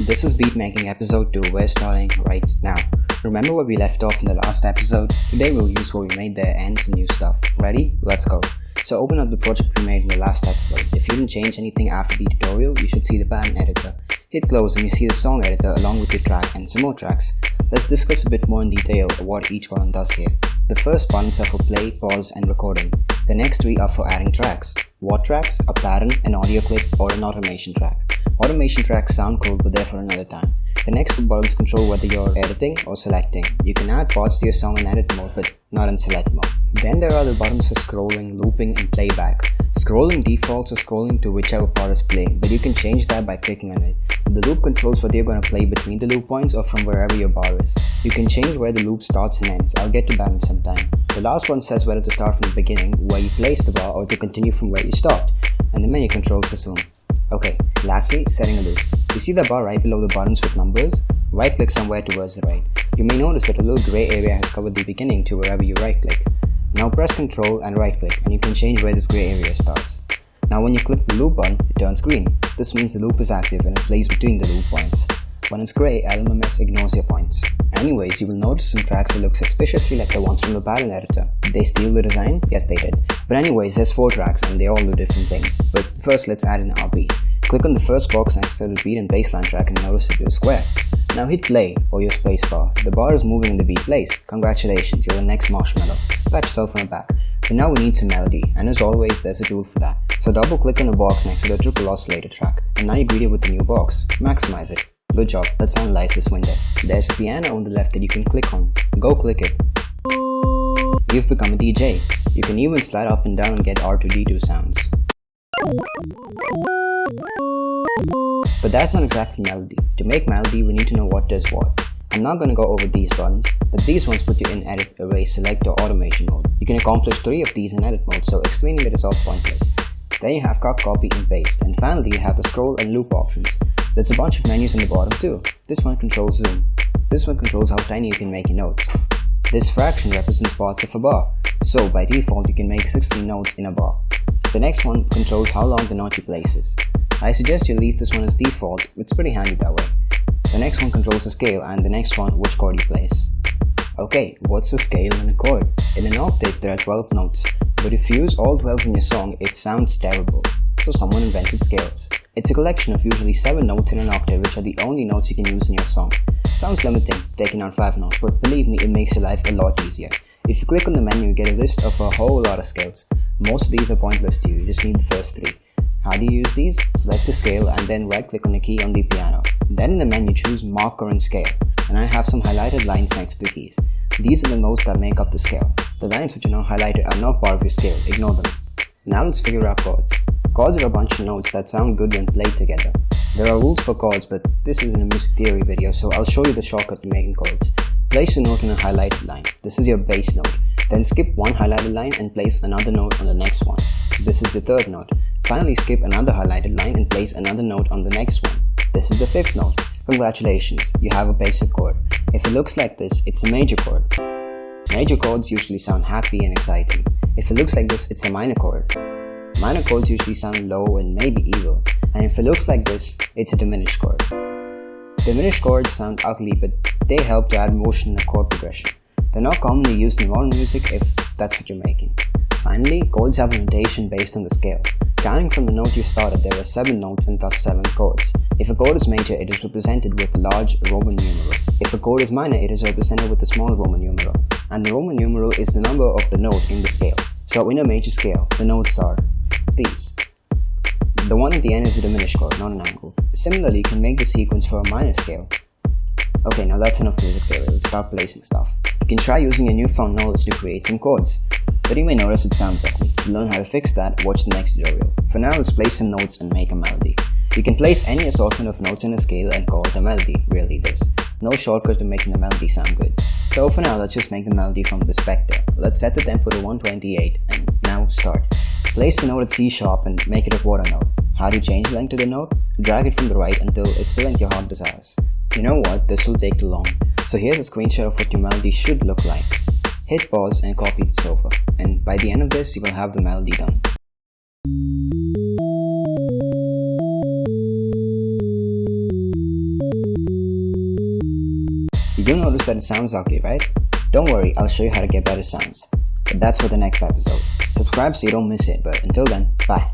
This is Beatmaking episode 2. We're starting right now. Remember where we left off in the last episode? Today we'll use what we made there and some new stuff. Ready? Let's go. So open up the project we made in the last episode. If you didn't change anything after the tutorial, you should see the pattern editor. Hit close and you see the song editor along with your track and some more tracks. Let's discuss a bit more in detail what each one does here. The first buttons are for play, pause and recording. The next three are for adding tracks. What tracks? A pattern, an audio clip or an automation track. Automation tracks sound cool, but they're for another time. The next two buttons control whether you're editing or selecting. You can add parts to your song in edit mode, but not in select mode. Then there are the buttons for scrolling, looping and playback. Scrolling defaults or scrolling to whichever part is playing, but you can change that by clicking on it. The loop controls whether you're going to play between the loop points or from wherever your bar is. You can change where the loop starts and ends. I'll get to that in some time. The last one says whether to start from the beginning, where you place the bar, or to continue from where you stopped. And the menu controls the zoom. Okay, lastly, setting a loop. You see the bar right below the buttons with numbers? Right click somewhere towards the right. You may notice that a little grey area has covered the beginning to wherever you right click. Now press Ctrl and right click and you can change where this grey area starts. Now when you click the loop button, it turns green. This means the loop is active and it plays between the loop points. When it's grey, LMMS ignores your points. Anyways, you will notice some tracks that look suspiciously like the ones from the pattern editor. Did they steal the design? Yes, they did. But anyways, there's 4 tracks and they all do different things. But first, let's add an RB. Click on the first box next to the beat and bassline track and notice it goes square. Now hit play or your spacebar. The bar is moving and the beat plays. Congratulations, you're the next marshmallow. Pat yourself on the back. But now we need some melody, and as always, there's a tool for that. So double click on the box next to the triple oscillator track, and now you're greeted with the new box. Maximize it. Good job, let's analyze this window. There's a piano on the left that you can click on. Go click it. You've become a DJ. You can even slide up and down and get R2D2 sounds. But that's not exactly melody. To make melody, we need to know what does what. I'm not going to go over these buttons, but these ones put you in edit, erase, select or automation mode. You can accomplish 3 of these in edit mode, so explaining it is all pointless. Then you have cut, copy and paste, and finally you have the scroll and loop options. There's a bunch of menus in the bottom too. This one controls zoom. This one controls how tiny you can make your notes. This fraction represents parts of a bar, so by default you can make 16 notes in a bar. The next one controls how long the note you places. I suggest you leave this one as default, it's pretty handy that way. The next one controls the scale and the next one which chord you place. Okay, what's a scale in a chord? In an octave there are 12 notes, but if you use all 12 in your song it sounds terrible, so someone invented scales. It's a collection of usually 7 notes in an octave which are the only notes you can use in your song. Sounds limiting, taking out 5 notes, but believe me, it makes your life a lot easier. If you click on the menu you get a list of a whole lot of scales. Most of these are pointless to you just need the first 3. How do you use these? Select the scale and then right click on the key on the piano. Then in the menu choose mark current scale, and I have some highlighted lines next to the keys. These are the notes that make up the scale. The lines which are now highlighted are not part of your scale, ignore them. Now let's figure out chords. Chords are a bunch of notes that sound good when played together. There are rules for chords, but this isn't a music theory video, so I'll show you the shortcut to making chords. Place a note on a highlighted line. This is your bass note. Then skip one highlighted line and place another note on the next one. This is the 3rd note. Finally skip another highlighted line and place another note on the next one. This is the 5th note. Congratulations, you have a basic chord. If it looks like this, it's a major chord. Major chords usually sound happy and exciting. If it looks like this, it's a minor chord. Minor chords usually sound low and maybe evil. And if it looks like this, it's a diminished chord. Diminished chords sound ugly, but they help to add motion in a chord progression. They're not commonly used in modern music if that's what you're making. Finally, chords have a notation based on the scale. Counting from the note you started, there are 7 notes and thus 7 chords. If a chord is major, it is represented with a large Roman numeral. If a chord is minor, it is represented with a small Roman numeral. And the Roman numeral is the number of the note in the scale. So in a major scale, the notes are these. The one at the end is a diminished chord, not an angle. Similarly, you can make the sequence for a minor scale. Okay, now that's enough music theory, let's start placing stuff. You can try using your newfound knowledge to create some chords, but you may notice it sounds ugly. To learn how to fix that, watch the next tutorial. For now, let's place some notes and make a melody. You can place any assortment of notes in a scale and call it a melody, really this. No shortcut to making the melody sound good. So for now, let's just make the melody from the spectre. Let's set the tempo to 128 and now start. Place the note at C sharp and make it a quarter note. How do you change the length to the note? Drag it from the right until it's the length your heart desires. You know what, this will take too long. So here's a screenshot of what your melody should look like. Hit pause and copy this over. And by the end of this, you will have the melody done. You do notice that it sounds ugly, right? Don't worry, I'll show you how to get better sounds. But that's for the next episode. Subscribe so you don't miss it, but until then, bye.